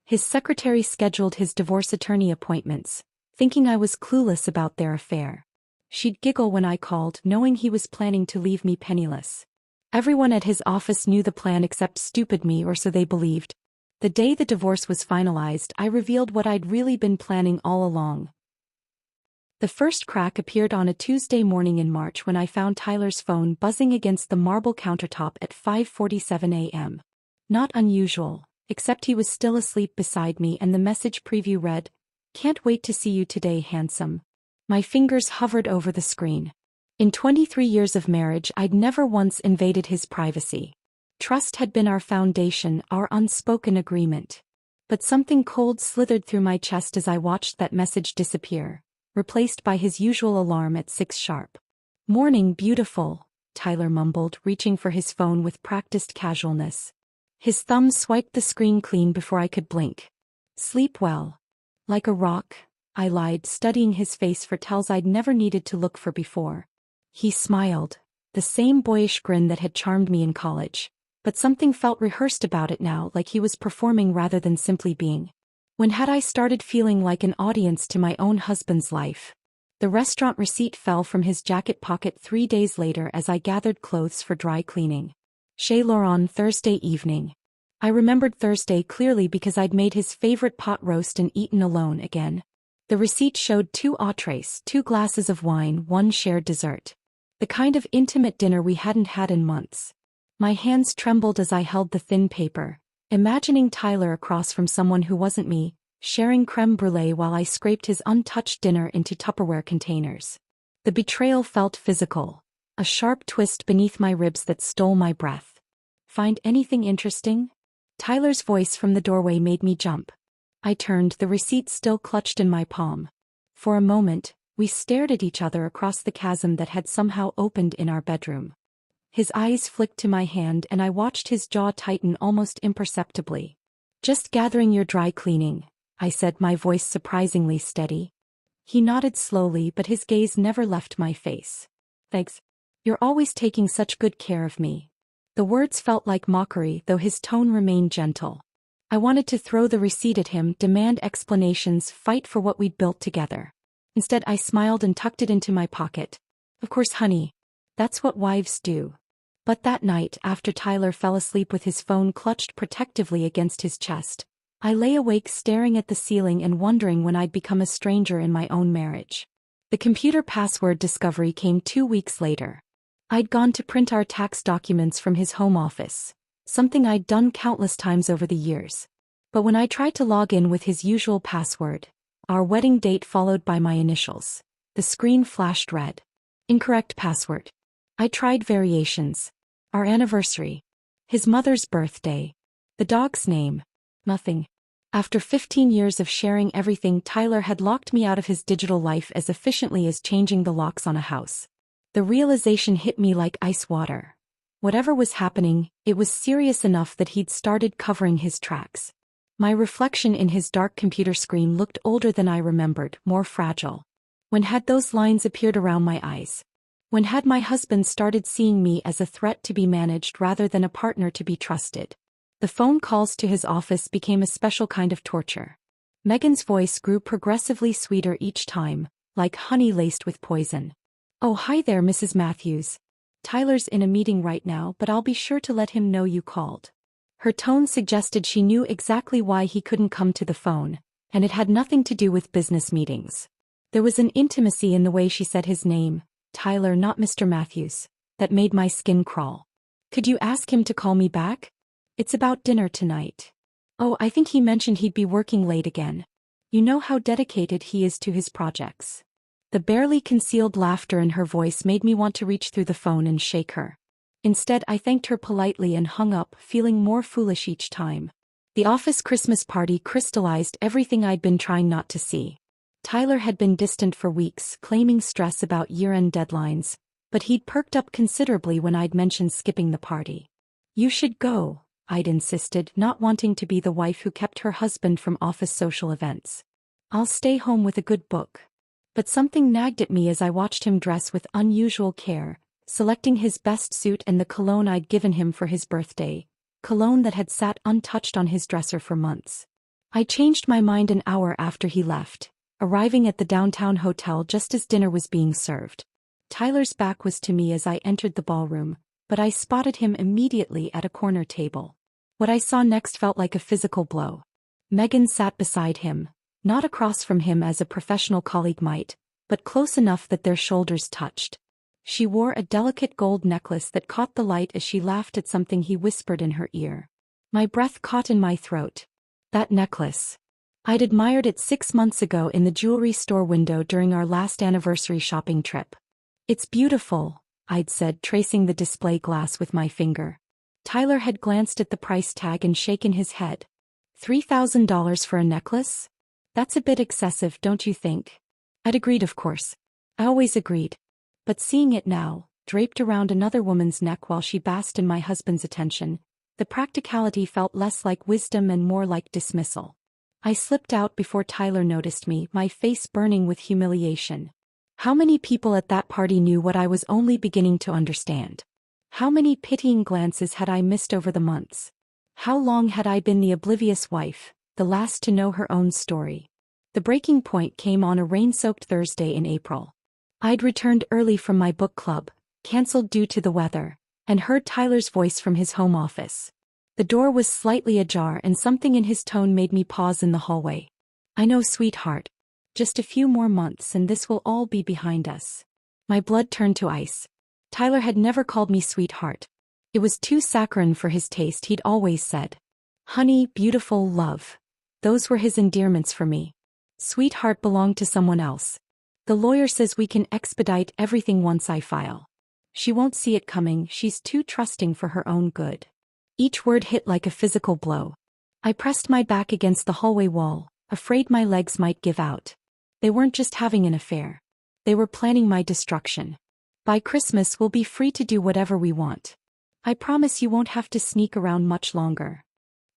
His secretary scheduled his divorce attorney appointments, thinking I was clueless about their affair. She'd giggle when I called, knowing he was planning to leave me penniless. Everyone at his office knew the plan except stupid me, or so they believed. The day the divorce was finalized, I revealed what I'd really been planning all along. The first crack appeared on a Tuesday morning in March when I found Tyler's phone buzzing against the marble countertop at 5:47 a.m. Not unusual, except he was still asleep beside me, and the message preview read, "Can't wait to see you today, handsome." My fingers hovered over the screen. In 23 years of marriage, I'd never once invaded his privacy. Trust had been our foundation, our unspoken agreement. But something cold slithered through my chest as I watched that message disappear, replaced by his usual alarm at 6 sharp. "Morning, beautiful," Tyler mumbled, reaching for his phone with practiced casualness. His thumb swiped the screen clean before I could blink. "Sleep well." "Like a rock," I lied, studying his face for tells I'd never needed to look for before. He smiled, the same boyish grin that had charmed me in college. But something felt rehearsed about it now, like he was performing rather than simply being. When had I started feeling like an audience to my own husband's life? The restaurant receipt fell from his jacket pocket 3 days later as I gathered clothes for dry cleaning. Chez Laurent, Thursday evening. I remembered Thursday clearly because I'd made his favorite pot roast and eaten alone again. The receipt showed 2 entrees, 2 glasses of wine, 1 shared dessert. The kind of intimate dinner we hadn't had in months. My hands trembled as I held the thin paper, imagining Tyler across from someone who wasn't me, sharing creme brulee while I scraped his untouched dinner into Tupperware containers. The betrayal felt physical, a sharp twist beneath my ribs that stole my breath. "Find anything interesting?" Tyler's voice from the doorway made me jump. I turned, the receipt still clutched in my palm. For a moment, we stared at each other across the chasm that had somehow opened in our bedroom. His eyes flicked to my hand and I watched his jaw tighten almost imperceptibly. "Just gathering your dry cleaning," I said, my voice surprisingly steady. He nodded slowly, but his gaze never left my face. "Thanks. You're always taking such good care of me." The words felt like mockery, though his tone remained gentle. I wanted to throw the receipt at him, demand explanations, fight for what we'd built together. Instead, I smiled and tucked it into my pocket. "Of course, honey. That's what wives do." But that night, after Tyler fell asleep with his phone clutched protectively against his chest, I lay awake staring at the ceiling and wondering when I'd become a stranger in my own marriage. The computer password discovery came 2 weeks later. I'd gone to print our tax documents from his home office, something I'd done countless times over the years. But when I tried to log in with his usual password, our wedding date followed by my initials, the screen flashed red. "Incorrect password." I tried variations. Our anniversary. His mother's birthday. The dog's name. Nothing. After 15 years of sharing everything, Tyler had locked me out of his digital life as efficiently as changing the locks on a house. The realization hit me like ice water. Whatever was happening, it was serious enough that he'd started covering his tracks. My reflection in his dark computer screen looked older than I remembered, more fragile. When had those lines appeared around my eyes? When had my husband started seeing me as a threat to be managed rather than a partner to be trusted? The phone calls to his office became a special kind of torture. Megan's voice grew progressively sweeter each time, like honey laced with poison. "Oh, hi there, Mrs. Matthews. Tyler's in a meeting right now, but I'll be sure to let him know you called." Her tone suggested she knew exactly why he couldn't come to the phone, and it had nothing to do with business meetings. There was an intimacy in the way she said his name, Tyler, not Mr. Matthews, that made my skin crawl. "Could you ask him to call me back? It's about dinner tonight." "Oh, I think he mentioned he'd be working late again. You know how dedicated he is to his projects." The barely concealed laughter in her voice made me want to reach through the phone and shake her. Instead, I thanked her politely and hung up, feeling more foolish each time. The office Christmas party crystallized everything I'd been trying not to see. Tyler had been distant for weeks, claiming stress about year-end deadlines, but he'd perked up considerably when I'd mentioned skipping the party. "You should go," I'd insisted, not wanting to be the wife who kept her husband from office social events. "I'll stay home with a good book." But something nagged at me as I watched him dress with unusual care, selecting his best suit and the cologne I'd given him for his birthday, cologne that had sat untouched on his dresser for months. I changed my mind an hour after he left, arriving at the downtown hotel just as dinner was being served. Tyler's back was to me as I entered the ballroom, but I spotted him immediately at a corner table. What I saw next felt like a physical blow. Megan sat beside him, not across from him as a professional colleague might, but close enough that their shoulders touched. She wore a delicate gold necklace that caught the light as she laughed at something he whispered in her ear. My breath caught in my throat. That necklace. I'd admired it 6 months ago in the jewelry store window during our last anniversary shopping trip. It's beautiful, I'd said, tracing the display glass with my finger. Tyler had glanced at the price tag and shaken his head. $3,000 for a necklace? That's a bit excessive, don't you think? I'd agreed, of course. I always agreed. But seeing it now, draped around another woman's neck while she basked in my husband's attention, the practicality felt less like wisdom and more like dismissal. I slipped out before Tyler noticed me, my face burning with humiliation. How many people at that party knew what I was only beginning to understand? How many pitying glances had I missed over the months? How long had I been the oblivious wife, the last to know her own story? The breaking point came on a rain-soaked Thursday in April. I'd returned early from my book club, cancelled due to the weather, and heard Tyler's voice from his home office. The door was slightly ajar and something in his tone made me pause in the hallway. I know, sweetheart. Just a few more months and this will all be behind us. My blood turned to ice. Tyler had never called me sweetheart. It was too saccharine for his taste. He'd always said, honey, beautiful, love. Those were his endearments for me. Sweetheart belonged to someone else. The lawyer says we can expedite everything once I file. She won't see it coming, she's too trusting for her own good. Each word hit like a physical blow. I pressed my back against the hallway wall, afraid my legs might give out. They weren't just having an affair. They were planning my destruction. By Christmas we'll be free to do whatever we want. I promise you won't have to sneak around much longer.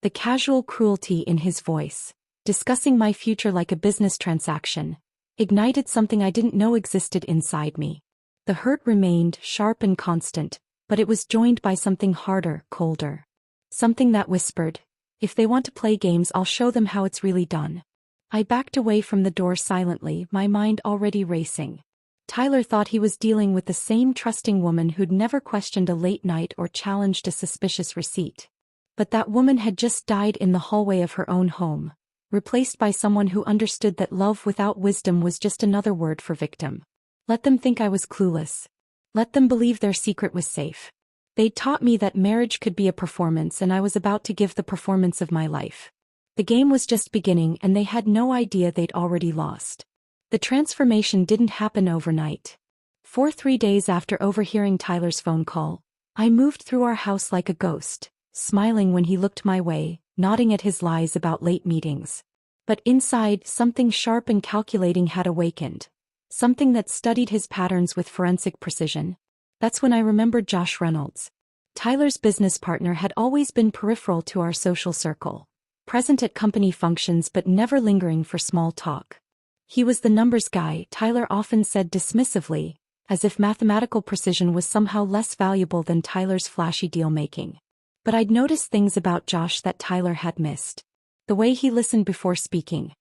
The casual cruelty in his voice, discussing my future like a business transaction, ignited something I didn't know existed inside me. The hurt remained sharp and constant, but it was joined by something harder, colder. Something that whispered, if they want to play games, I'll show them how it's really done. I backed away from the door silently, my mind already racing. Tyler thought he was dealing with the same trusting woman who'd never questioned a late night or challenged a suspicious receipt. But that woman had just died in the hallway of her own home, replaced by someone who understood that love without wisdom was just another word for victim. Let them think I was clueless. Let them believe their secret was safe. They'd taught me that marriage could be a performance, and I was about to give the performance of my life. The game was just beginning and they had no idea they'd already lost. The transformation didn't happen overnight. For 3 days after overhearing Tyler's phone call, I moved through our house like a ghost, smiling when he looked my way, nodding at his lies about late meetings. But inside, something sharp and calculating had awakened. Something that studied his patterns with forensic precision. That's when I remembered Josh Reynolds. Tyler's business partner had always been peripheral to our social circle, present at company functions but never lingering for small talk. He was the numbers guy, Tyler often said dismissively, as if mathematical precision was somehow less valuable than Tyler's flashy deal-making. But I'd noticed things about Josh that Tyler had missed. The way he listened before speaking.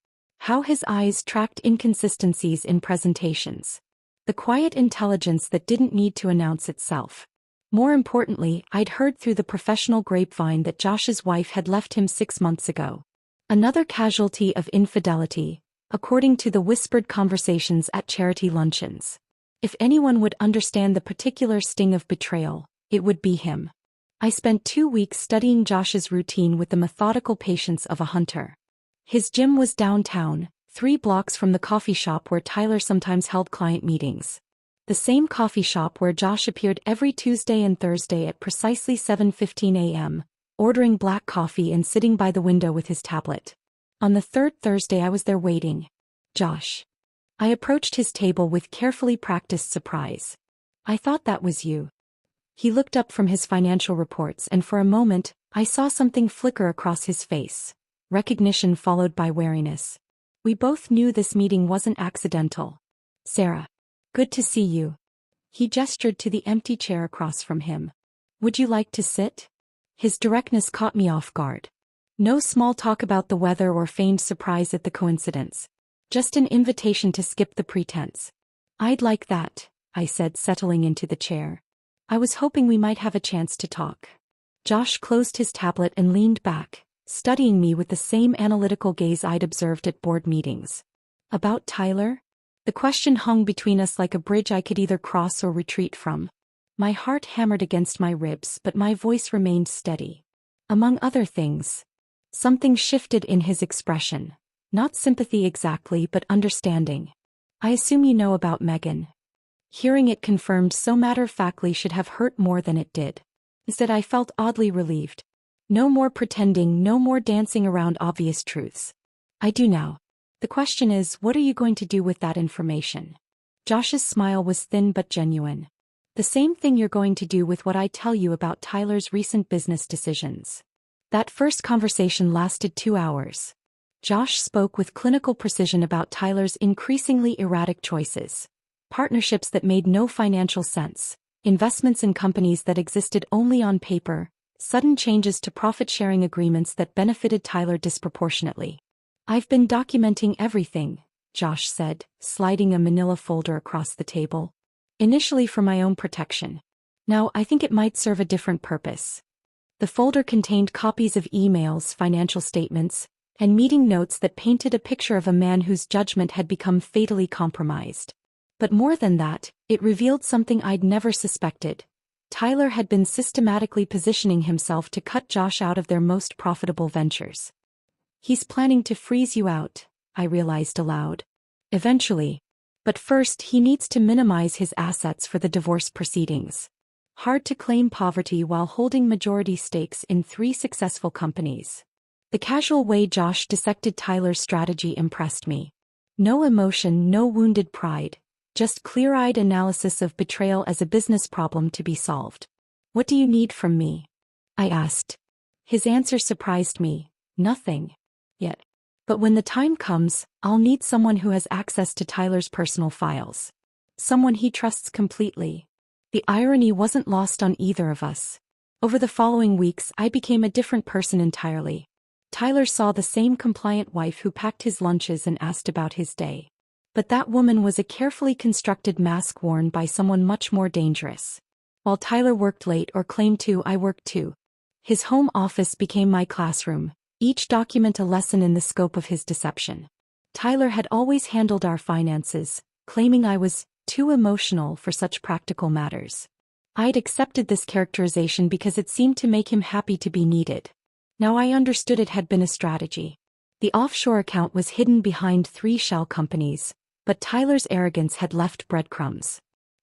How his eyes tracked inconsistencies in presentations. The quiet intelligence that didn't need to announce itself. More importantly, I'd heard through the professional grapevine that Josh's wife had left him 6 months ago. Another casualty of infidelity, according to the whispered conversations at charity luncheons. If anyone would understand the particular sting of betrayal, it would be him. I spent 2 weeks studying Josh's routine with the methodical patience of a hunter. His gym was downtown, 3 blocks from the coffee shop where Tyler sometimes held client meetings. The same coffee shop where Josh appeared every Tuesday and Thursday at precisely 7:15 a.m., ordering black coffee and sitting by the window with his tablet. On the 3rd Thursday I was there waiting. Josh. I approached his table with carefully practiced surprise. I thought that was you. He looked up from his financial reports and for a moment, I saw something flicker across his face. Recognition followed by wariness. We both knew this meeting wasn't accidental. Sarah. Good to see you. He gestured to the empty chair across from him. Would you like to sit? His directness caught me off guard. No small talk about the weather or feigned surprise at the coincidence. Just an invitation to skip the pretense. I'd like that, I said, settling into the chair. I was hoping we might have a chance to talk. Josh closed his tablet and leaned back, studying me with the same analytical gaze I'd observed at board meetings. About Tyler? The question hung between us like a bridge I could either cross or retreat from. My heart hammered against my ribs, but my voice remained steady. Among other things, something shifted in his expression. Not sympathy exactly, but understanding. I assume you know about Megan. Hearing it confirmed so matter-of-factly should have hurt more than it did. Instead, I felt oddly relieved. No more pretending, no more dancing around obvious truths. I do now. The question is, what are you going to do with that information? Josh's smile was thin but genuine. The same thing you're going to do with what I tell you about Tyler's recent business decisions. That first conversation lasted 2 hours. Josh spoke with clinical precision about Tyler's increasingly erratic choices. Partnerships that made no financial sense, investments in companies that existed only on paper, sudden changes to profit-sharing agreements that benefited Tyler disproportionately. I've been documenting everything, Josh said, sliding a manila folder across the table. Initially for my own protection. Now I think it might serve a different purpose. The folder contained copies of emails, financial statements, and meeting notes that painted a picture of a man whose judgment had become fatally compromised. But more than that, it revealed something I'd never suspected. Tyler had been systematically positioning himself to cut Josh out of their most profitable ventures. He's planning to freeze you out, I realized aloud. Eventually. But first he needs to minimize his assets for the divorce proceedings. Hard to claim poverty while holding majority stakes in 3 successful companies. The casual way Josh dissected Tyler's strategy impressed me. No emotion, no wounded pride. Just clear-eyed analysis of betrayal as a business problem to be solved. What do you need from me? I asked. His answer surprised me. Nothing. Yet. But when the time comes, I'll need someone who has access to Tyler's personal files. Someone he trusts completely. The irony wasn't lost on either of us. Over the following weeks, I became a different person entirely. Tyler saw the same compliant wife who packed his lunches and asked about his day. But that woman was a carefully constructed mask worn by someone much more dangerous. While Tyler worked late or claimed to, I worked too. His home office became my classroom, each document a lesson in the scope of his deception. Tyler had always handled our finances, claiming I was too emotional for such practical matters. I'd accepted this characterization because it seemed to make him happy to be needed. Now I understood it had been a strategy. The offshore account was hidden behind 3 shell companies, but Tyler's arrogance had left breadcrumbs.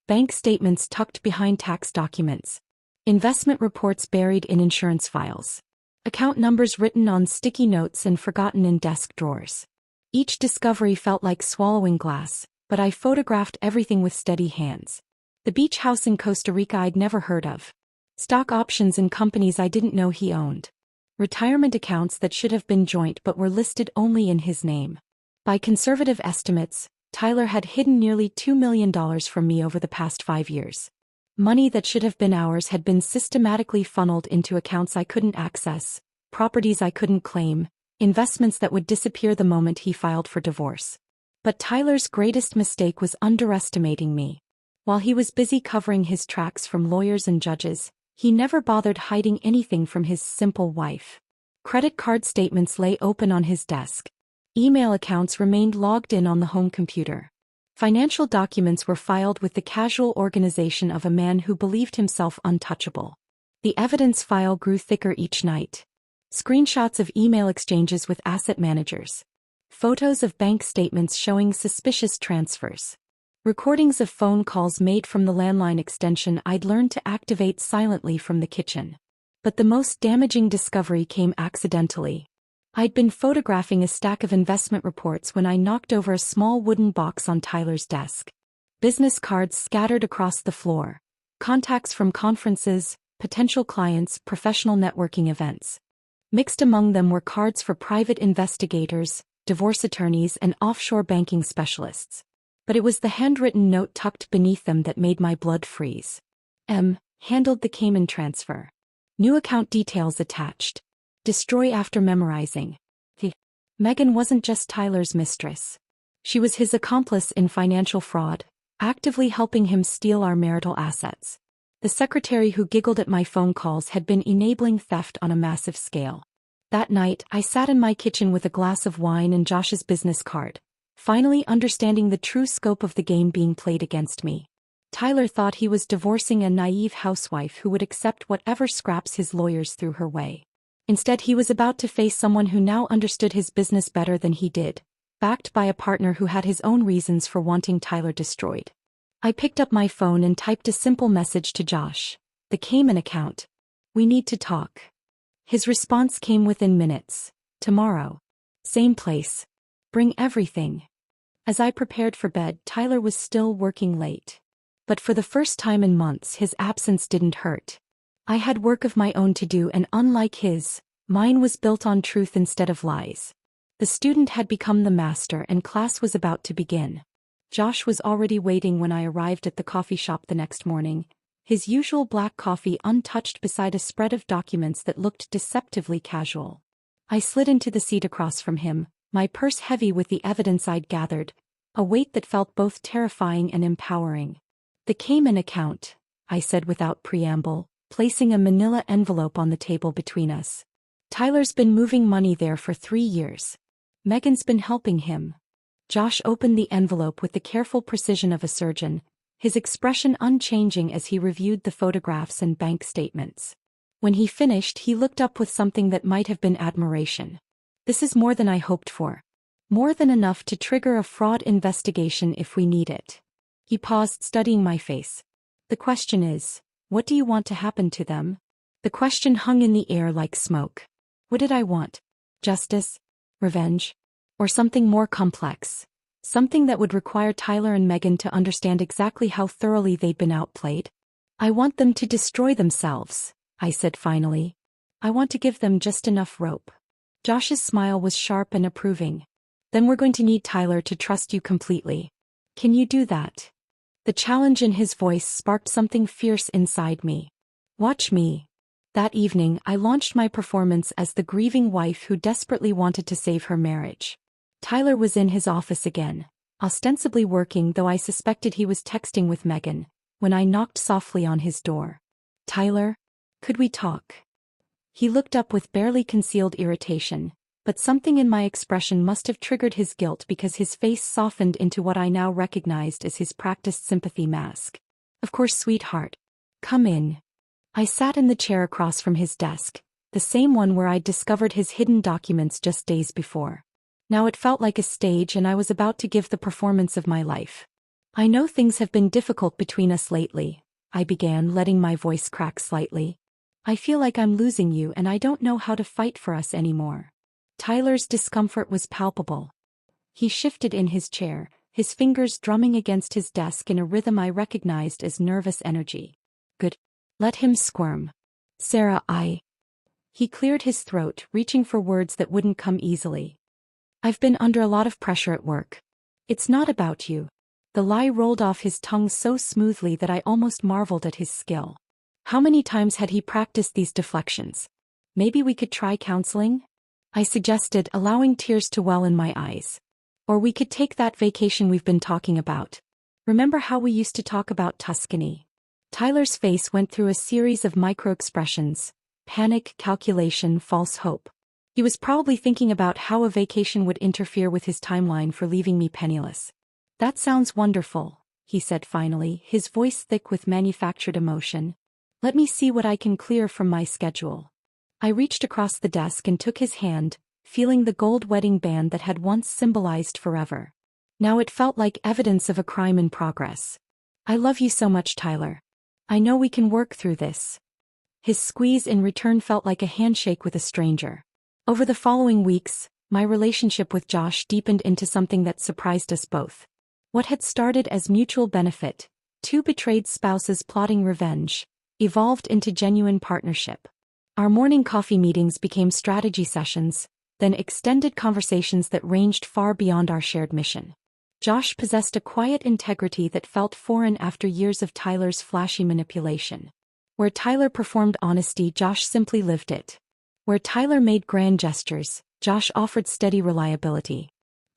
Bank statements tucked behind tax documents. Investment reports buried in insurance files. Account numbers written on sticky notes and forgotten in desk drawers. Each discovery felt like swallowing glass, but I photographed everything with steady hands. The beach house in Costa Rica I'd never heard of. Stock options in companies I didn't know he owned. Retirement accounts that should have been joint but were listed only in his name. By conservative estimates, Tyler had hidden nearly $2 million from me over the past 5 years. Money that should have been ours had been systematically funneled into accounts I couldn't access, properties I couldn't claim, investments that would disappear the moment he filed for divorce. But Tyler's greatest mistake was underestimating me. While he was busy covering his tracks from lawyers and judges, he never bothered hiding anything from his simple wife. Credit card statements lay open on his desk. Email accounts remained logged in on the home computer. Financial documents were filed with the casual organization of a man who believed himself untouchable. The evidence file grew thicker each night. Screenshots of email exchanges with asset managers. Photos of bank statements showing suspicious transfers. Recordings of phone calls made from the landline extension I'd learned to activate silently from the kitchen. But the most damaging discovery came accidentally. I'd been photographing a stack of investment reports when I knocked over a small wooden box on Tyler's desk. Business cards scattered across the floor. Contacts from conferences, potential clients, professional networking events. Mixed among them were cards for private investigators, divorce attorneys, and offshore banking specialists. But it was the handwritten note tucked beneath them that made my blood freeze. Handled the Cayman transfer. New account details attached. destroy after memorizing. Megan wasn't just Tyler's mistress. She was his accomplice in financial fraud, actively helping him steal our marital assets. The secretary who giggled at my phone calls had been enabling theft on a massive scale. That night, I sat in my kitchen with a glass of wine and Josh's business card, finally understanding the true scope of the game being played against me. Tyler thought he was divorcing a naive housewife who would accept whatever scraps his lawyers threw her way. Instead, he was about to face someone who now understood his business better than he did, backed by a partner who had his own reasons for wanting Tyler destroyed. I picked up my phone and typed a simple message to Josh. The Cayman account. We need to talk. His response came within minutes. Tomorrow. Same place. Bring everything. As I prepared for bed, Tyler was still working late. But for the first time in months, his absence didn't hurt. I had work of my own to do, and unlike his, mine was built on truth instead of lies. The student had become the master and class was about to begin. Josh was already waiting when I arrived at the coffee shop the next morning, his usual black coffee untouched beside a spread of documents that looked deceptively casual. I slid into the seat across from him, my purse heavy with the evidence I'd gathered, a weight that felt both terrifying and empowering. The Cayman account, I said without preamble, placing a manila envelope on the table between us. Tyler's been moving money there for 3 years. Megan's been helping him. Josh opened the envelope with the careful precision of a surgeon, his expression unchanging as he reviewed the photographs and bank statements. When he finished, he looked up with something that might have been admiration. This is more than I hoped for. More than enough to trigger a fraud investigation if we need it. He paused, studying my face. The question is, what do you want to happen to them? The question hung in the air like smoke. What did I want? Justice? Revenge? Or something more complex? Something that would require Tyler and Megan to understand exactly how thoroughly they'd been outplayed? I want them to destroy themselves, I said finally. I want to give them just enough rope. Josh's smile was sharp and approving. Then we're going to need Tyler to trust you completely. Can you do that? The challenge in his voice sparked something fierce inside me. Watch me. That evening, I launched my performance as the grieving wife who desperately wanted to save her marriage. Tyler was in his office again, ostensibly working, though I suspected he was texting with Megan, when I knocked softly on his door. Tyler? Could we talk? He looked up with barely concealed irritation, but something in my expression must have triggered his guilt because his face softened into what I now recognized as his practiced sympathy mask. Of course, sweetheart. Come in. I sat in the chair across from his desk, the same one where I'd discovered his hidden documents just days before. Now it felt like a stage, and I was about to give the performance of my life. I know things have been difficult between us lately, I began, letting my voice crack slightly. I feel like I'm losing you and I don't know how to fight for us anymore. Tyler's discomfort was palpable. He shifted in his chair, his fingers drumming against his desk in a rhythm I recognized as nervous energy. Good. Let him squirm. Sarah, He cleared his throat, reaching for words that wouldn't come easily. I've been under a lot of pressure at work. It's not about you. The lie rolled off his tongue so smoothly that I almost marveled at his skill. How many times had he practiced these deflections? Maybe we could try counseling? I suggested, allowing tears to well in my eyes. Or we could take that vacation we've been talking about. Remember how we used to talk about Tuscany? Tyler's face went through a series of micro-expressions: panic, calculation, false hope. He was probably thinking about how a vacation would interfere with his timeline for leaving me penniless. That sounds wonderful, he said finally, his voice thick with manufactured emotion. Let me see what I can clear from my schedule. I reached across the desk and took his hand, feeling the gold wedding band that had once symbolized forever. Now it felt like evidence of a crime in progress. I love you so much, Tyler. I know we can work through this. His squeeze in return felt like a handshake with a stranger. Over the following weeks, my relationship with Josh deepened into something that surprised us both. What had started as mutual benefit, two betrayed spouses plotting revenge, evolved into genuine partnership. Our morning coffee meetings became strategy sessions, then extended conversations that ranged far beyond our shared mission. Josh possessed a quiet integrity that felt foreign after years of Tyler's flashy manipulation. Where Tyler performed honesty, Josh simply lived it. Where Tyler made grand gestures, Josh offered steady reliability.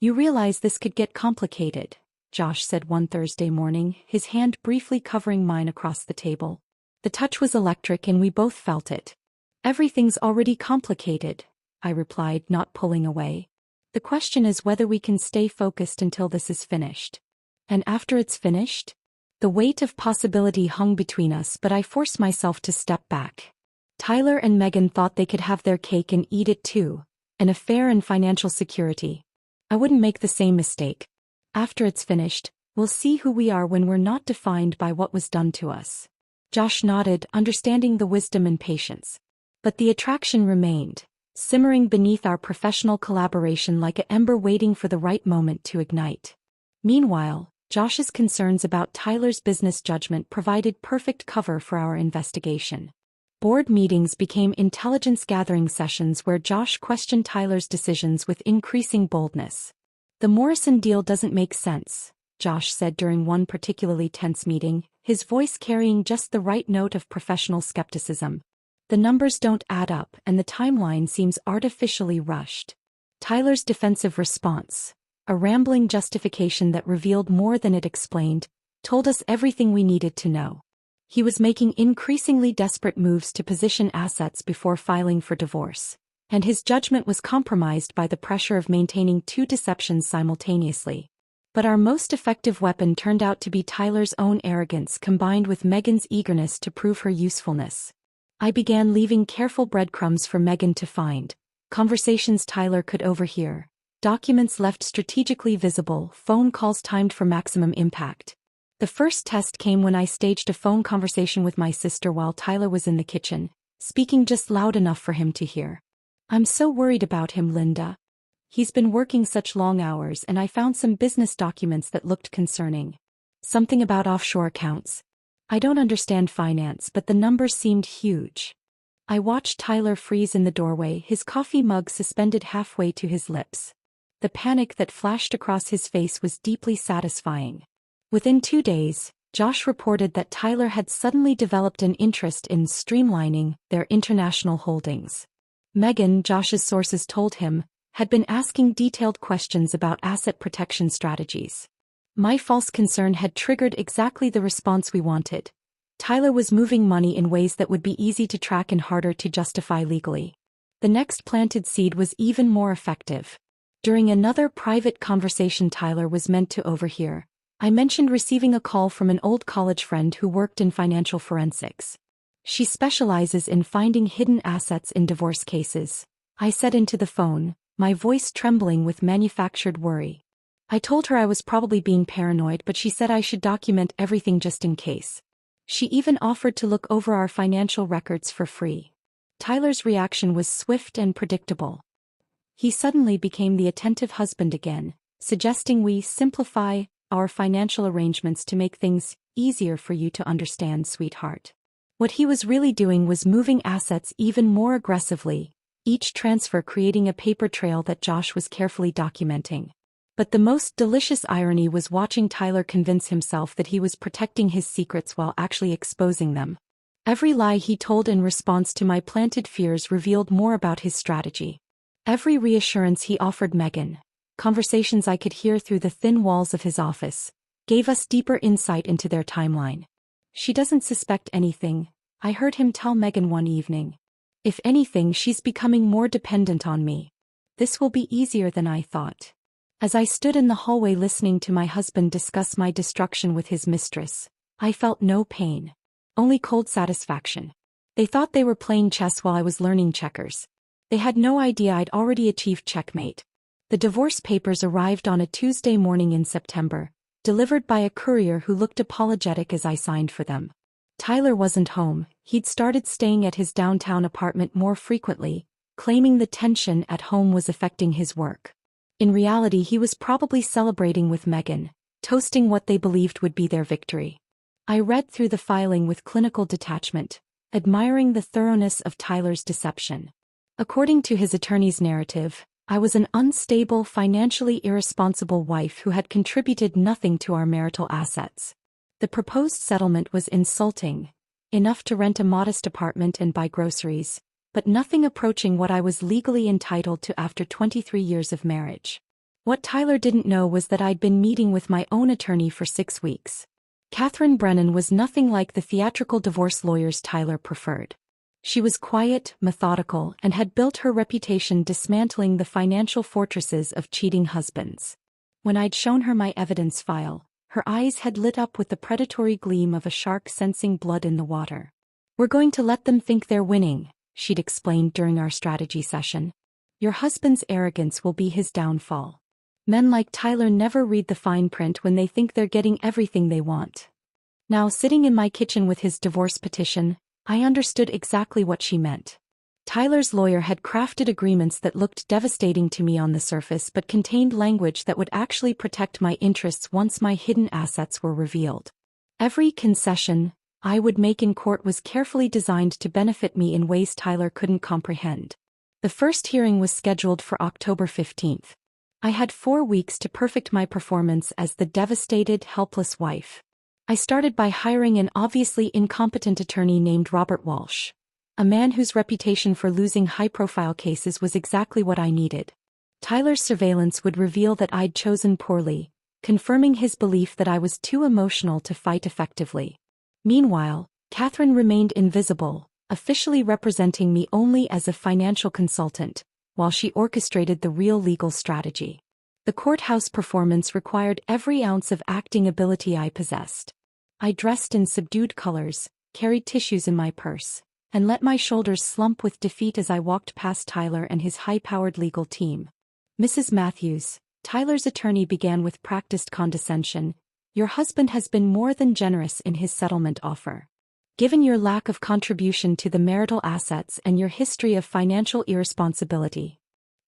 "You realize this could get complicated," Josh said one Thursday morning, his hand briefly covering mine across the table. The touch was electric and we both felt it. "Everything's already complicated," I replied, not pulling away. "The question is whether we can stay focused until this is finished." "And after it's finished?" The weight of possibility hung between us, but I forced myself to step back. Tyler and Megan thought they could have their cake and eat it too, an affair and financial security. I wouldn't make the same mistake. "After it's finished, we'll see who we are when we're not defined by what was done to us." Josh nodded, understanding the wisdom and patience. But the attraction remained, simmering beneath our professional collaboration like an ember waiting for the right moment to ignite. Meanwhile, Josh's concerns about Tyler's business judgment provided perfect cover for our investigation. Board meetings became intelligence-gathering sessions where Josh questioned Tyler's decisions with increasing boldness. "The Morrison deal doesn't make sense," Josh said during one particularly tense meeting, his voice carrying just the right note of professional skepticism. "The numbers don't add up and the timeline seems artificially rushed." Tyler's defensive response, a rambling justification that revealed more than it explained, told us everything we needed to know. He was making increasingly desperate moves to position assets before filing for divorce, and his judgment was compromised by the pressure of maintaining two deceptions simultaneously. But our most effective weapon turned out to be Tyler's own arrogance combined with Megan's eagerness to prove her usefulness. I began leaving careful breadcrumbs for Megan to find, conversations Tyler could overhear, documents left strategically visible, phone calls timed for maximum impact. The first test came when I staged a phone conversation with my sister while Tyler was in the kitchen, speaking just loud enough for him to hear. "I'm so worried about him, Linda. He's been working such long hours and I found some business documents that looked concerning. Something about offshore accounts. I don't understand finance, but the numbers seemed huge." I watched Tyler freeze in the doorway, his coffee mug suspended halfway to his lips. The panic that flashed across his face was deeply satisfying. Within 2 days, Josh reported that Tyler had suddenly developed an interest in streamlining their international holdings. Megan, Josh's sources told him, had been asking detailed questions about asset protection strategies. My false concern had triggered exactly the response we wanted. Tyler was moving money in ways that would be easy to track and harder to justify legally. The next planted seed was even more effective. During another private conversation Tyler was meant to overhear, I mentioned receiving a call from an old college friend who worked in financial forensics. "She specializes in finding hidden assets in divorce cases," I said into the phone, my voice trembling with manufactured worry. I told her I was probably being paranoid, but she said I should document everything just in case. She even offered to look over our financial records for free. Tyler's reaction was swift and predictable. He suddenly became the attentive husband again, suggesting we simplify our financial arrangements to make things easier for you to understand, sweetheart. What he was really doing was moving assets even more aggressively, each transfer creating a paper trail that Josh was carefully documenting. But the most delicious irony was watching Tyler convince himself that he was protecting his secrets while actually exposing them. Every lie he told in response to my planted fears revealed more about his strategy. Every reassurance he offered Megan, conversations I could hear through the thin walls of his office, gave us deeper insight into their timeline. "She doesn't suspect anything," I heard him tell Megan one evening. "If anything, she's becoming more dependent on me. This will be easier than I thought." As I stood in the hallway listening to my husband discuss my destruction with his mistress, I felt no pain, only cold satisfaction. They thought they were playing chess while I was learning checkers. They had no idea I'd already achieved checkmate. The divorce papers arrived on a Tuesday morning in September, delivered by a courier who looked apologetic as I signed for them. Tyler wasn't home. He'd started staying at his downtown apartment more frequently, claiming the tension at home was affecting his work. In reality, he was probably celebrating with Megan, toasting what they believed would be their victory. I read through the filing with clinical detachment, admiring the thoroughness of Tyler's deception. According to his attorney's narrative, I was an unstable, financially irresponsible wife who had contributed nothing to our marital assets. The proposed settlement was insulting, enough to rent a modest apartment and buy groceries, but nothing approaching what I was legally entitled to after 23 years of marriage. What Tyler didn't know was that I'd been meeting with my own attorney for 6 weeks. Catherine Brennan was nothing like the theatrical divorce lawyers Tyler preferred. She was quiet, methodical, and had built her reputation dismantling the financial fortresses of cheating husbands. When I'd shown her my evidence file, her eyes had lit up with the predatory gleam of a shark sensing blood in the water. "We're going to let them think they're winning," she'd explained during our strategy session. "Your husband's arrogance will be his downfall. Men like Tyler never read the fine print when they think they're getting everything they want." Now, sitting in my kitchen with his divorce petition, I understood exactly what she meant. Tyler's lawyer had crafted agreements that looked devastating to me on the surface but contained language that would actually protect my interests once my hidden assets were revealed. Every concession I would make in court was carefully designed to benefit me in ways Tyler couldn't comprehend. The first hearing was scheduled for October 15th. I had 4 weeks to perfect my performance as the devastated, helpless wife. I started by hiring an obviously incompetent attorney named Robert Walsh, a man whose reputation for losing high-profile cases was exactly what I needed. Tyler's surveillance would reveal that I'd chosen poorly, confirming his belief that I was too emotional to fight effectively. Meanwhile, Catherine remained invisible, officially representing me only as a financial consultant, while she orchestrated the real legal strategy. The courthouse performance required every ounce of acting ability I possessed. I dressed in subdued colors, carried tissues in my purse, and let my shoulders slump with defeat as I walked past Tyler and his high-powered legal team. "Mrs. Matthews," Tyler's attorney began with practiced condescension, "your husband has been more than generous in his settlement offer. Given your lack of contribution to the marital assets and your history of financial irresponsibility."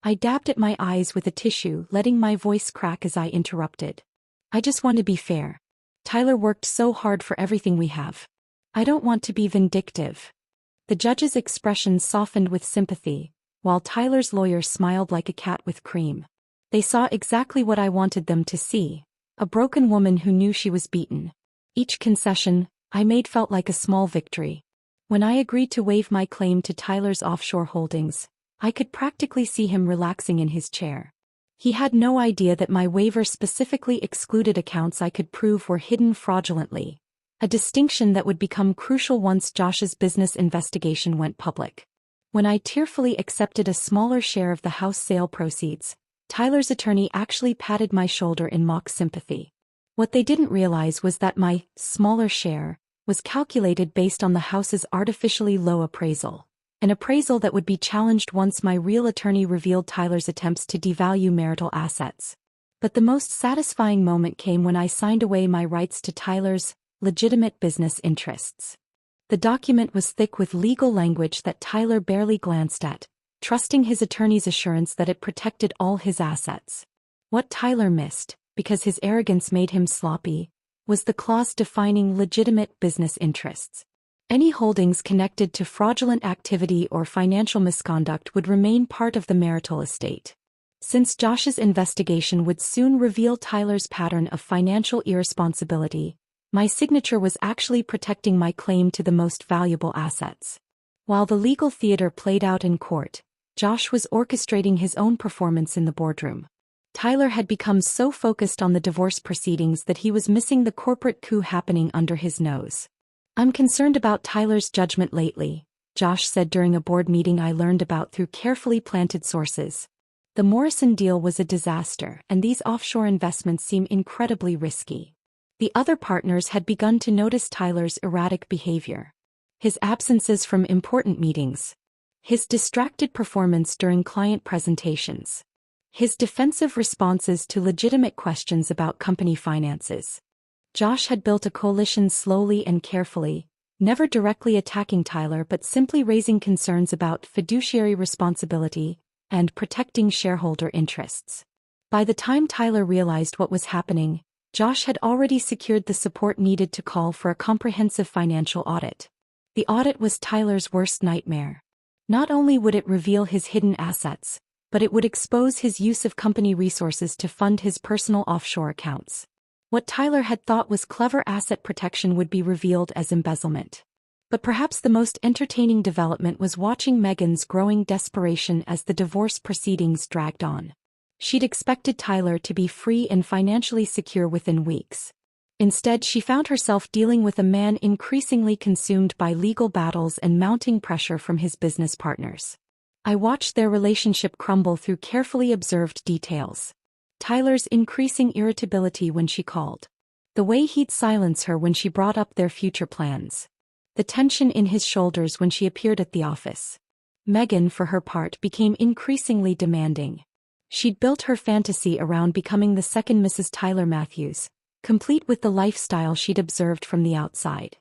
I dabbed at my eyes with a tissue, letting my voice crack as I interrupted. "I just want to be fair. Tyler worked so hard for everything we have. I don't want to be vindictive." The judge's expression softened with sympathy, while Tyler's lawyer smiled like a cat with cream. They saw exactly what I wanted them to see, a broken woman who knew she was beaten. Each concession I made felt like a small victory. When I agreed to waive my claim to Tyler's offshore holdings, I could practically see him relaxing in his chair. He had no idea that my waiver specifically excluded accounts I could prove were hidden fraudulently, a distinction that would become crucial once Josh's business investigation went public. When I tearfully accepted a smaller share of the house sale proceeds, Tyler's attorney actually patted my shoulder in mock sympathy. What they didn't realize was that my smaller share was calculated based on the house's artificially low appraisal, an appraisal that would be challenged once my real attorney revealed Tyler's attempts to devalue marital assets. But the most satisfying moment came when I signed away my rights to Tyler's legitimate business interests. The document was thick with legal language that Tyler barely glanced at, trusting his attorney's assurance that it protected all his assets. What Tyler missed, because his arrogance made him sloppy, was the clause defining legitimate business interests. Any holdings connected to fraudulent activity or financial misconduct would remain part of the marital estate. Since Josh's investigation would soon reveal Tyler's pattern of financial irresponsibility, my signature was actually protecting my claim to the most valuable assets. While the legal theater played out in court, Josh was orchestrating his own performance in the boardroom. Tyler had become so focused on the divorce proceedings that he was missing the corporate coup happening under his nose. "I'm concerned about Tyler's judgment lately," Josh said during a board meeting I learned about through carefully planted sources. "The Morrison deal was a disaster, and these offshore investments seem incredibly risky." The other partners had begun to notice Tyler's erratic behavior. His absences from important meetings. His distracted performance during client presentations. His defensive responses to legitimate questions about company finances. Josh had built a coalition slowly and carefully, never directly attacking Tyler but simply raising concerns about fiduciary responsibility and protecting shareholder interests. By the time Tyler realized what was happening, Josh had already secured the support needed to call for a comprehensive financial audit. The audit was Tyler's worst nightmare. Not only would it reveal his hidden assets, but it would expose his use of company resources to fund his personal offshore accounts. What Tyler had thought was clever asset protection would be revealed as embezzlement. But perhaps the most entertaining development was watching Megan's growing desperation as the divorce proceedings dragged on. She'd expected Tyler to be free and financially secure within weeks. Instead, she found herself dealing with a man increasingly consumed by legal battles and mounting pressure from his business partners. I watched their relationship crumble through carefully observed details. Tyler's increasing irritability when she called. The way he'd silence her when she brought up their future plans. The tension in his shoulders when she appeared at the office. Megan, for her part, became increasingly demanding. She'd built her fantasy around becoming the second Mrs. Tyler Matthews, complete with the lifestyle she'd observed from the outside.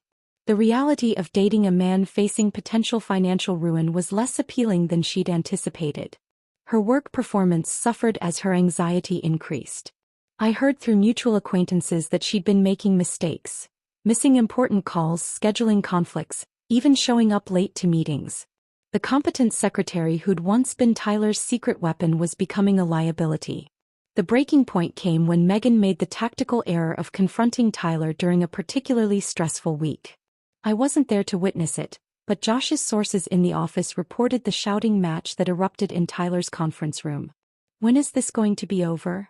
The reality of dating a man facing potential financial ruin was less appealing than she'd anticipated. Her work performance suffered as her anxiety increased. I heard through mutual acquaintances that she'd been making mistakes, missing important calls, scheduling conflicts, even showing up late to meetings. The competent secretary who'd once been Tyler's secret weapon was becoming a liability. The breaking point came when Megan made the tactical error of confronting Tyler during a particularly stressful week. I wasn't there to witness it, but Josh's sources in the office reported the shouting match that erupted in Tyler's conference room. "When is this going to be over?"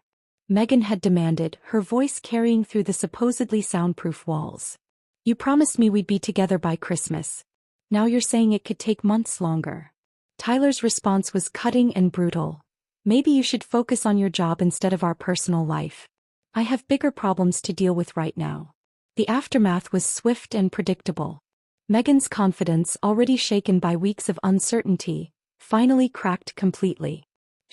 Megan had demanded, her voice carrying through the supposedly soundproof walls. "You promised me we'd be together by Christmas. Now you're saying it could take months longer." Tyler's response was cutting and brutal. "Maybe you should focus on your job instead of our personal life. I have bigger problems to deal with right now." The aftermath was swift and predictable. Megan's confidence, already shaken by weeks of uncertainty, finally cracked completely.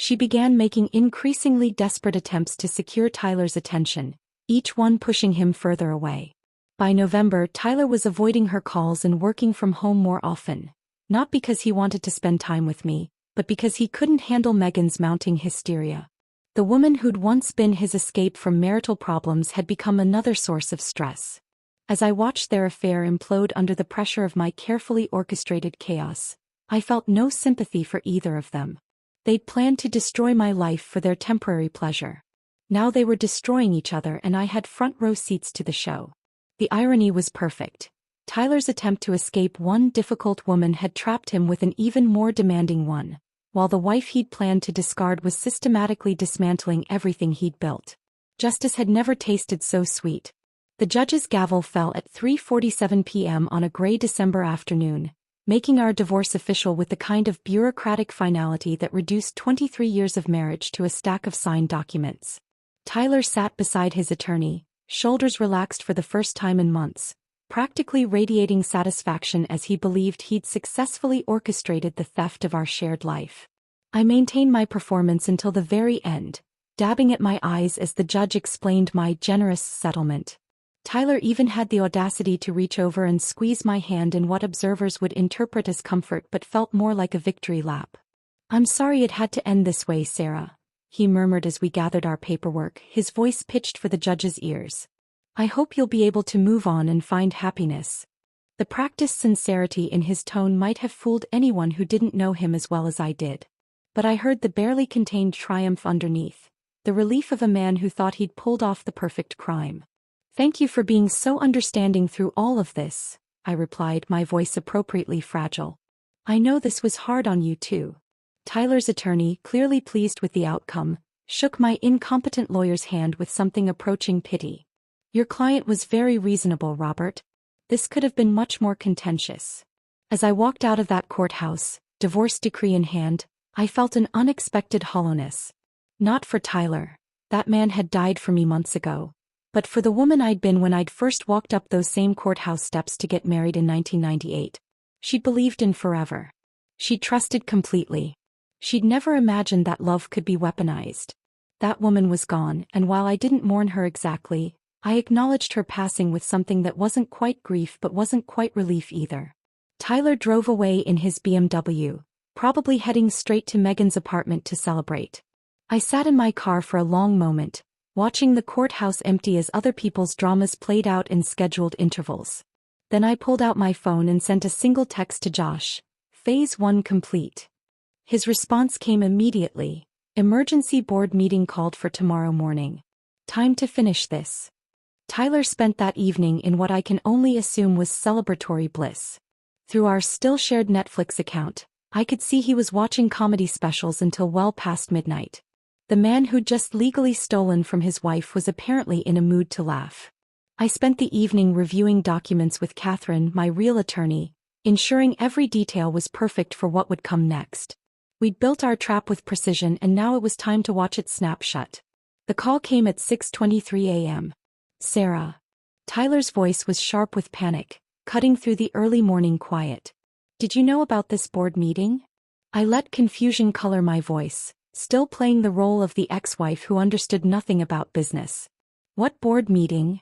She began making increasingly desperate attempts to secure Tyler's attention, each one pushing him further away. By November, Tyler was avoiding her calls and working from home more often, not because he wanted to spend time with me, but because he couldn't handle Megan's mounting hysteria. The woman who'd once been his escape from marital problems had become another source of stress. As I watched their affair implode under the pressure of my carefully orchestrated chaos, I felt no sympathy for either of them. They'd planned to destroy my life for their temporary pleasure. Now they were destroying each other and I had front row seats to the show. The irony was perfect. Tyler's attempt to escape one difficult woman had trapped him with an even more demanding one, while the wife he'd planned to discard was systematically dismantling everything he'd built. Justice had never tasted so sweet. The judge's gavel fell at 3:47 p.m. on a gray December afternoon, making our divorce official with the kind of bureaucratic finality that reduced 23 years of marriage to a stack of signed documents. Tyler sat beside his attorney, shoulders relaxed for the first time in months, practically radiating satisfaction as he believed he'd successfully orchestrated the theft of our shared life. I maintained my performance until the very end, dabbing at my eyes as the judge explained my generous settlement. Tyler even had the audacity to reach over and squeeze my hand in what observers would interpret as comfort but felt more like a victory lap. "I'm sorry it had to end this way, Sarah," he murmured as we gathered our paperwork, his voice pitched for the judge's ears. "I hope you'll be able to move on and find happiness." The practiced sincerity in his tone might have fooled anyone who didn't know him as well as I did. But I heard the barely contained triumph underneath, the relief of a man who thought he'd pulled off the perfect crime. "Thank you for being so understanding through all of this," I replied, my voice appropriately fragile. "I know this was hard on you too." Tyler's attorney, clearly pleased with the outcome, shook my incompetent lawyer's hand with something approaching pity. "Your client was very reasonable, Robert. This could have been much more contentious." As I walked out of that courthouse, divorce decree in hand, I felt an unexpected hollowness. Not for Tyler. That man had died for me months ago. But for the woman I'd been when I'd first walked up those same courthouse steps to get married in 1998. She'd believed in forever. She'd trusted completely. She'd never imagined that love could be weaponized. That woman was gone, and while I didn't mourn her exactly, I acknowledged her passing with something that wasn't quite grief but wasn't quite relief either. Tyler drove away in his BMW, probably heading straight to Megan's apartment to celebrate. I sat in my car for a long moment, watching the courthouse empty as other people's dramas played out in scheduled intervals. Then I pulled out my phone and sent a single text to Josh. "Phase 1 complete." His response came immediately. "Emergency board meeting called for tomorrow morning. Time to finish this." Tyler spent that evening in what I can only assume was celebratory bliss. Through our still-shared Netflix account, I could see he was watching comedy specials until well past midnight. The man who'd just legally stolen from his wife was apparently in a mood to laugh. I spent the evening reviewing documents with Catherine, my real attorney, ensuring every detail was perfect for what would come next. We'd built our trap with precision and now it was time to watch it snap shut. The call came at 6:23 a.m. Sarah. Tyler's voice was sharp with panic, cutting through the early morning quiet. Did you know about this board meeting? I let confusion color my voice, still playing the role of the ex-wife who understood nothing about business. What board meeting?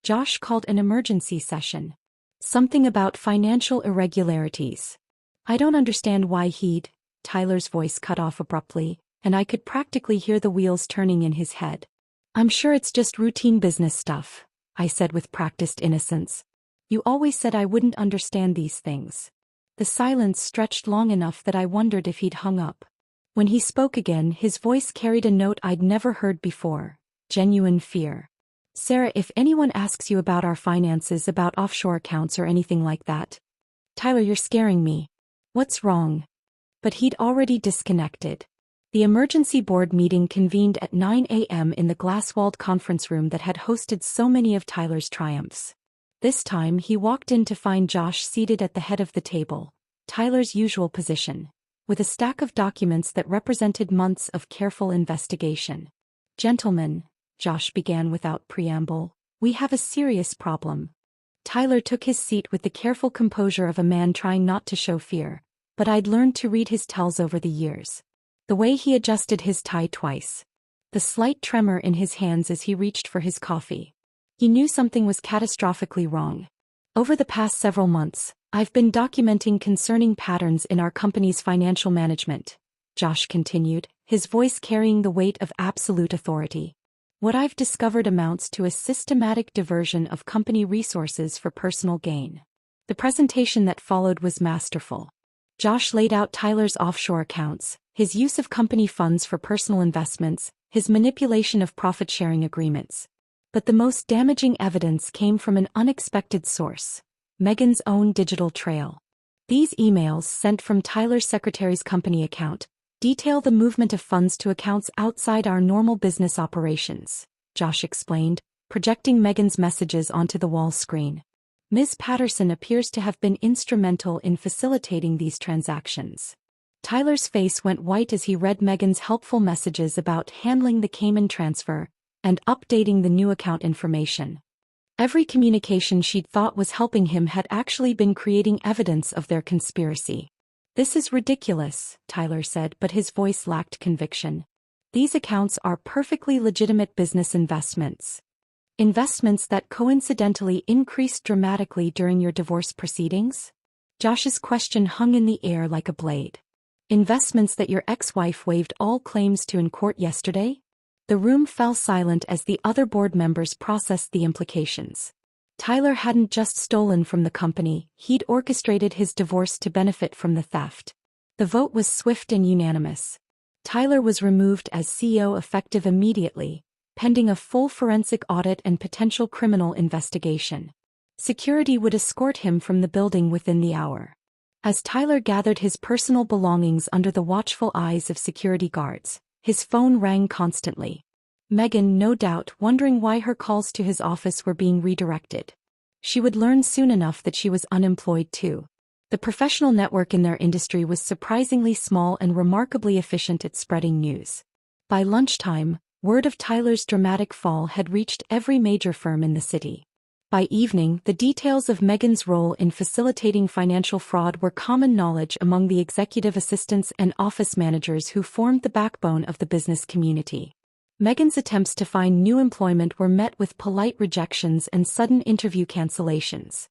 Josh called an emergency session. Something about financial irregularities. I don't understand why he'd. Tyler's voice cut off abruptly, and I could practically hear the wheels turning in his head. I'm sure it's just routine business stuff, I said with practiced innocence. You always said I wouldn't understand these things. The silence stretched long enough that I wondered if he'd hung up. When he spoke again, his voice carried a note I'd never heard before, genuine fear. Sarah, if anyone asks you about our finances, about offshore accounts or anything like that. Tyler, you're scaring me. What's wrong? But he'd already disconnected. The emergency board meeting convened at 9 a.m. in the glass-walled conference room that had hosted so many of Tyler's triumphs. This time he walked in to find Josh seated at the head of the table, Tyler's usual position, with a stack of documents that represented months of careful investigation. Gentlemen, Josh began without preamble, we have a serious problem. Tyler took his seat with the careful composure of a man trying not to show fear, but I'd learned to read his tells over the years. The way he adjusted his tie twice. The slight tremor in his hands as he reached for his coffee. He knew something was catastrophically wrong. Over the past several months, I've been documenting concerning patterns in our company's financial management, Josh continued, his voice carrying the weight of absolute authority. What I've discovered amounts to a systematic diversion of company resources for personal gain. The presentation that followed was masterful. Josh laid out Tyler's offshore accounts, his use of company funds for personal investments, his manipulation of profit-sharing agreements. But the most damaging evidence came from an unexpected source, Megan's own digital trail. These emails, sent from Tyler's secretary's company account, detail the movement of funds to accounts outside our normal business operations, Josh explained, projecting Megan's messages onto the wall screen. Ms. Patterson appears to have been instrumental in facilitating these transactions. Tyler's face went white as he read Megan's helpful messages about handling the Cayman transfer and updating the new account information. Every communication she'd thought was helping him had actually been creating evidence of their conspiracy. This is ridiculous, Tyler said, but his voice lacked conviction. These accounts are perfectly legitimate business investments. Investments that coincidentally increased dramatically during your divorce proceedings? Josh's question hung in the air like a blade. Investments that your ex-wife waived all claims to in court yesterday? The room fell silent as the other board members processed the implications. Tyler hadn't just stolen from the company, he'd orchestrated his divorce to benefit from the theft. The vote was swift and unanimous. Tyler was removed as CEO effective immediately, pending a full forensic audit and potential criminal investigation. Security would escort him from the building within the hour. As Tyler gathered his personal belongings under the watchful eyes of security guards, his phone rang constantly. Megan, no doubt, wondering why her calls to his office were being redirected. She would learn soon enough that she was unemployed too. The professional network in their industry was surprisingly small and remarkably efficient at spreading news. By lunchtime, word of Tyler's dramatic fall had reached every major firm in the city. By evening, the details of Megan's role in facilitating financial fraud were common knowledge among the executive assistants and office managers who formed the backbone of the business community. Megan's attempts to find new employment were met with polite rejections and sudden interview cancellations.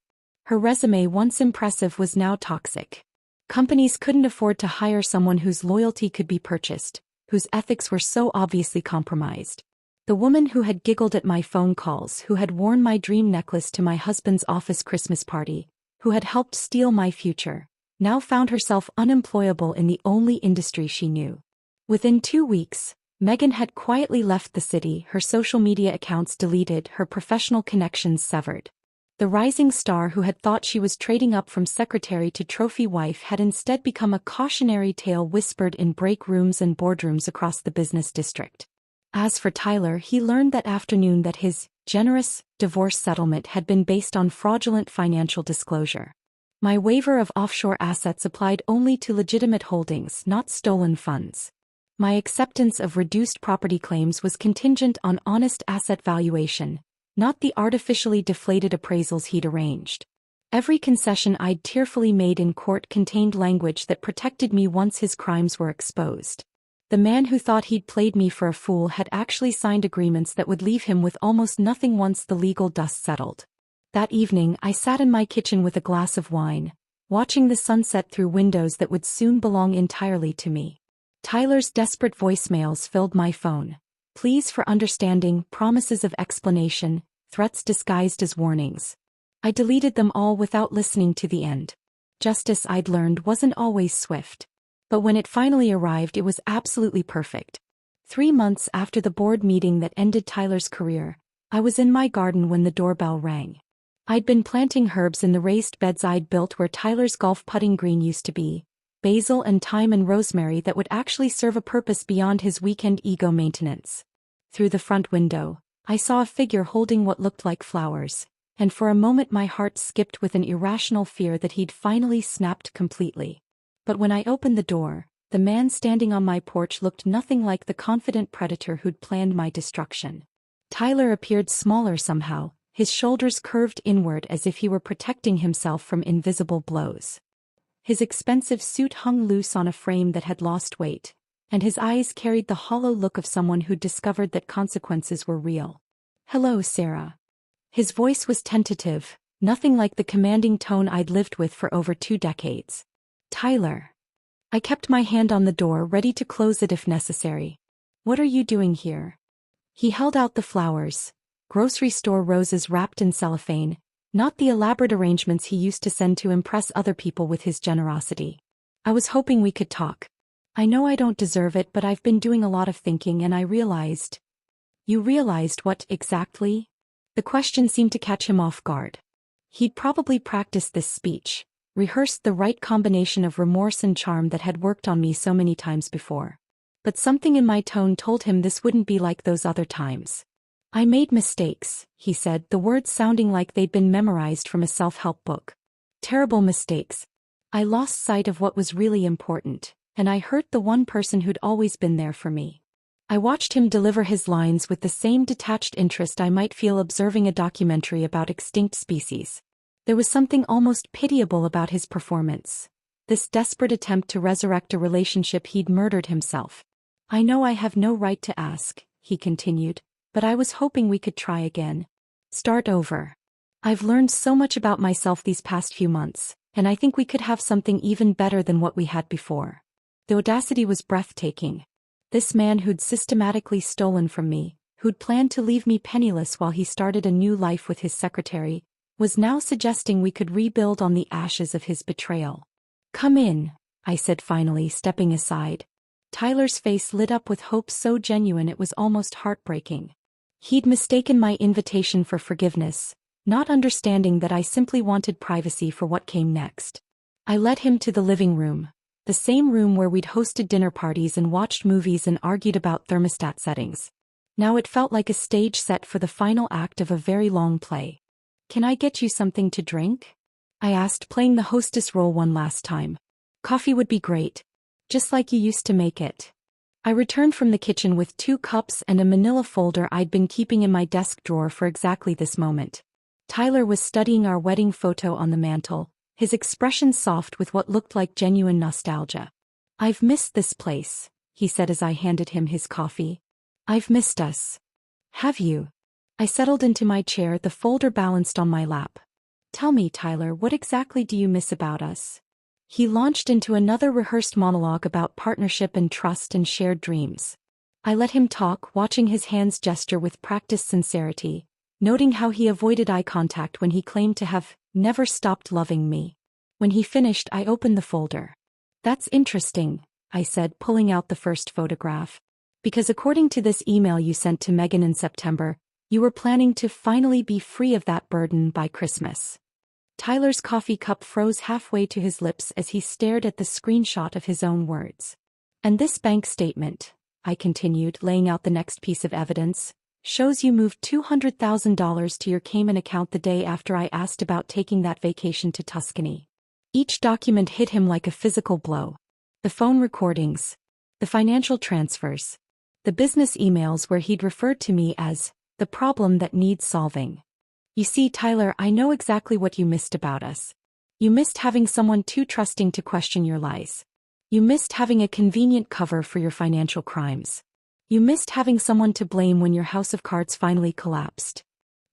Her resume, once impressive, was now toxic. Companies couldn't afford to hire someone whose loyalty could be purchased, whose ethics were so obviously compromised. The woman who had giggled at my phone calls, who had worn my dream necklace to my husband's office Christmas party, who had helped steal my future, now found herself unemployable in the only industry she knew. Within 2 weeks, Megan had quietly left the city, her social media accounts deleted, her professional connections severed. The rising star who had thought she was trading up from secretary to trophy wife had instead become a cautionary tale whispered in break rooms and boardrooms across the business district. As for Tyler, he learned that afternoon that his generous divorce settlement had been based on fraudulent financial disclosure. My waiver of offshore assets applied only to legitimate holdings, not stolen funds. My acceptance of reduced property claims was contingent on honest asset valuation, not the artificially deflated appraisals he'd arranged. Every concession I'd tearfully made in court contained language that protected me once his crimes were exposed. The man who thought he'd played me for a fool had actually signed agreements that would leave him with almost nothing once the legal dust settled. That evening, I sat in my kitchen with a glass of wine, watching the sunset through windows that would soon belong entirely to me. Tyler's desperate voicemails filled my phone. Pleas for understanding, promises of explanation, threats disguised as warnings. I deleted them all without listening to the end. Justice, I'd learned, wasn't always swift. But when it finally arrived, it was absolutely perfect. 3 months after the board meeting that ended Tyler's career, I was in my garden when the doorbell rang. I'd been planting herbs in the raised beds I'd built where Tyler's golf putting green used to be, basil and thyme and rosemary that would actually serve a purpose beyond his weekend ego maintenance. Through the front window, I saw a figure holding what looked like flowers, and for a moment my heart skipped with an irrational fear that he'd finally snapped completely. But when I opened the door, the man standing on my porch looked nothing like the confident predator who'd planned my destruction. Tyler appeared smaller somehow, his shoulders curved inward as if he were protecting himself from invisible blows. His expensive suit hung loose on a frame that had lost weight, and his eyes carried the hollow look of someone who'd discovered that consequences were real. "Hello, Sarah." His voice was tentative, nothing like the commanding tone I'd lived with for over 2 decades. "Tyler." I kept my hand on the door, ready to close it if necessary. "What are you doing here?" He held out the flowers. Grocery store roses wrapped in cellophane, not the elaborate arrangements he used to send to impress other people with his generosity. "I was hoping we could talk. I know I don't deserve it, but I've been doing a lot of thinking and I realized." "You realized what exactly?" The question seemed to catch him off guard. He'd probably practiced this speech, rehearsed the right combination of remorse and charm that had worked on me so many times before. But something in my tone told him this wouldn't be like those other times. "I made mistakes," he said, the words sounding like they'd been memorized from a self-help book. "Terrible mistakes. I lost sight of what was really important, and I hurt the one person who'd always been there for me." I watched him deliver his lines with the same detached interest I might feel observing a documentary about extinct species. There was something almost pitiable about his performance. This desperate attempt to resurrect a relationship he'd murdered himself. "I know I have no right to ask," he continued, "but I was hoping we could try again. Start over. I've learned so much about myself these past few months, and I think we could have something even better than what we had before." The audacity was breathtaking. This man who'd systematically stolen from me, who'd planned to leave me penniless while he started a new life with his secretary, was now suggesting we could rebuild on the ashes of his betrayal. "Come in," I said finally, stepping aside. Tyler's face lit up with hope so genuine it was almost heartbreaking. He'd mistaken my invitation for forgiveness, not understanding that I simply wanted privacy for what came next. I led him to the living room, the same room where we'd hosted dinner parties and watched movies and argued about thermostat settings. Now it felt like a stage set for the final act of a very long play. "Can I get you something to drink?" I asked, playing the hostess role one last time. "Coffee would be great. Just like you used to make it." I returned from the kitchen with 2 cups and a manila folder I'd been keeping in my desk drawer for exactly this moment. Tyler was studying our wedding photo on the mantel, his expression soft with what looked like genuine nostalgia. "I've missed this place," he said as I handed him his coffee. "I've missed us." "Have you?" I settled into my chair, the folder balanced on my lap. "Tell me, Tyler, what exactly do you miss about us?" He launched into another rehearsed monologue about partnership and trust and shared dreams. I let him talk, watching his hands gesture with practiced sincerity, noting how he avoided eye contact when he claimed to have never stopped loving me. When he finished, I opened the folder. "That's interesting," I said, pulling out the first photograph. "Because according to this email you sent to Megan in September, You were planning to finally be free of that burden by Christmas. Tyler's coffee cup froze halfway to his lips as he stared at the screenshot of his own words. And this bank statement, I continued, laying out the next piece of evidence, shows you moved $200,000 to your Cayman account the day after I asked about taking that vacation to Tuscany. Each document hit him like a physical blow. The phone recordings, the financial transfers, the business emails where he'd referred to me as the problem that needs solving. You see, Tyler, I know exactly what you missed about us. You missed having someone too trusting to question your lies. You missed having a convenient cover for your financial crimes. You missed having someone to blame when your house of cards finally collapsed.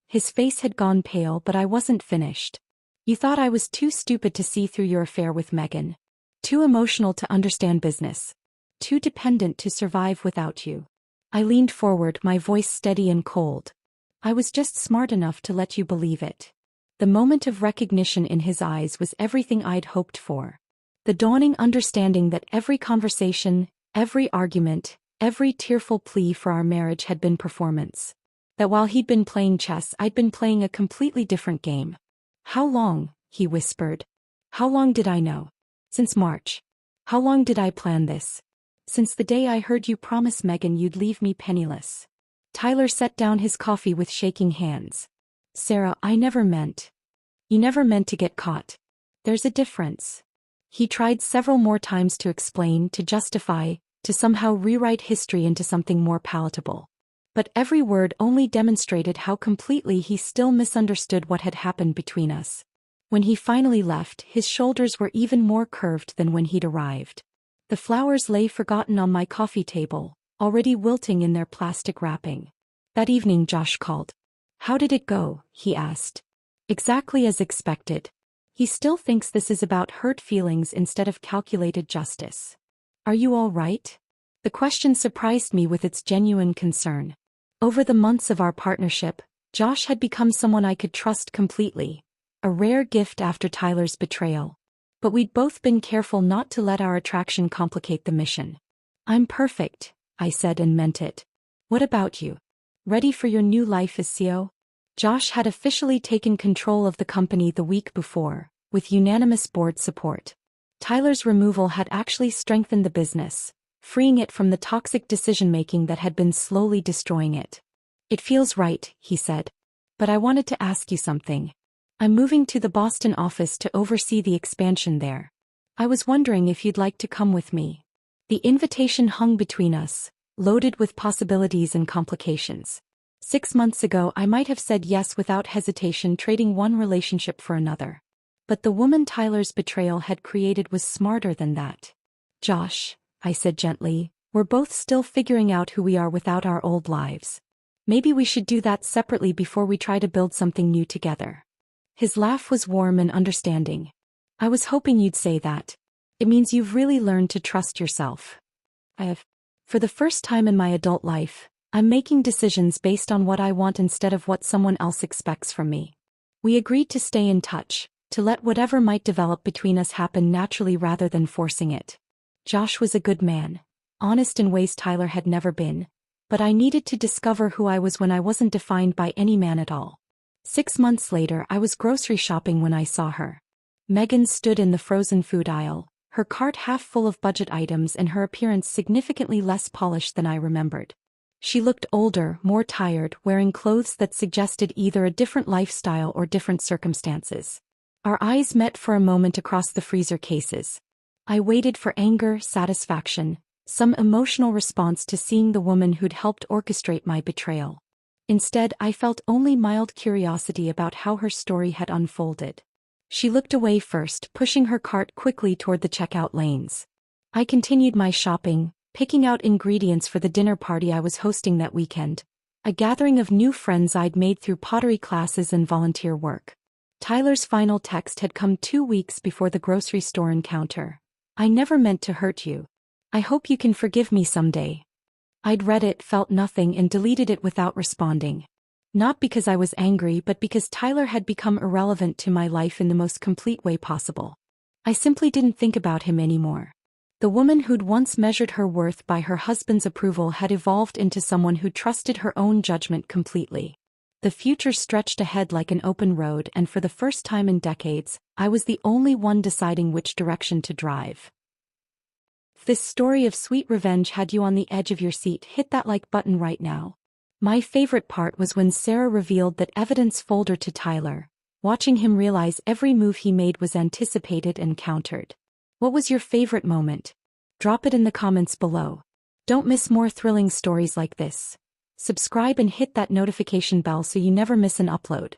His face had gone pale, but I wasn't finished. You thought I was too stupid to see through your affair with Megan. Too emotional to understand business. Too dependent to survive without you. I leaned forward, my voice steady and cold. I was just smart enough to let you believe it. The moment of recognition in his eyes was everything I'd hoped for. The dawning understanding that every conversation, every argument, every tearful plea for our marriage had been performance. That while he'd been playing chess, I'd been playing a completely different game. How long? He whispered. How long did I know? Since March. How long did I plan this? Since the day I heard you promise Megan you'd leave me penniless. Tyler set down his coffee with shaking hands. Sarah, I never meant. You never meant to get caught. There's a difference. He tried several more times to explain, to justify, to somehow rewrite history into something more palatable. But every word only demonstrated how completely he still misunderstood what had happened between us. When he finally left, his shoulders were even more curved than when he'd arrived. The flowers lay forgotten on my coffee table, already wilting in their plastic wrapping. That evening Josh called. How did it go? He asked. Exactly as expected. He still thinks this is about hurt feelings instead of calculated justice. Are you all right? The question surprised me with its genuine concern. Over the months of our partnership, Josh had become someone I could trust completely, a rare gift after Tyler's betrayal. But we'd both been careful not to let our attraction complicate the mission. I'm perfect, I said and meant it. What about you? Ready for your new life as CEO? Josh had officially taken control of the company the week before, with unanimous board support. Tyler's removal had actually strengthened the business, freeing it from the toxic decision-making that had been slowly destroying it. It feels right, he said. But I wanted to ask you something. I'm moving to the Boston office to oversee the expansion there. I was wondering if you'd like to come with me. The invitation hung between us, loaded with possibilities and complications. 6 months ago I might have said yes without hesitation, trading one relationship for another. But the woman Tyler's betrayal had created was smarter than that. Josh, I said gently, we're both still figuring out who we are without our old lives. Maybe we should do that separately before we try to build something new together. His laugh was warm and understanding. I was hoping you'd say that. It means you've really learned to trust yourself. I have. For the first time in my adult life, I'm making decisions based on what I want instead of what someone else expects from me. We agreed to stay in touch, to let whatever might develop between us happen naturally rather than forcing it. Josh was a good man, honest in ways Tyler had never been, but I needed to discover who I was when I wasn't defined by any man at all. 6 months later I was grocery shopping when I saw her. Megan stood in the frozen food aisle, her cart half full of budget items and her appearance significantly less polished than I remembered. She looked older, more tired, wearing clothes that suggested either a different lifestyle or different circumstances. Our eyes met for a moment across the freezer cases. I waited for anger, satisfaction, some emotional response to seeing the woman who'd helped orchestrate my betrayal. Instead, I felt only mild curiosity about how her story had unfolded. She looked away first, pushing her cart quickly toward the checkout lanes. I continued my shopping, picking out ingredients for the dinner party I was hosting that weekend, a gathering of new friends I'd made through pottery classes and volunteer work. Tyler's final text had come 2 weeks before the grocery store encounter. I never meant to hurt you. I hope you can forgive me someday. I'd read it, felt nothing, and deleted it without responding. Not because I was angry, but because Tyler had become irrelevant to my life in the most complete way possible. I simply didn't think about him anymore. The woman who'd once measured her worth by her husband's approval had evolved into someone who trusted her own judgment completely. The future stretched ahead like an open road, and for the first time in decades, I was the only one deciding which direction to drive. If this story of sweet revenge had you on the edge of your seat, hit that like button right now. My favorite part was when Sarah revealed that evidence folder to Tyler, watching him realize every move he made was anticipated and countered. What was your favorite moment? Drop it in the comments below. Don't miss more thrilling stories like this. Subscribe and hit that notification bell so you never miss an upload.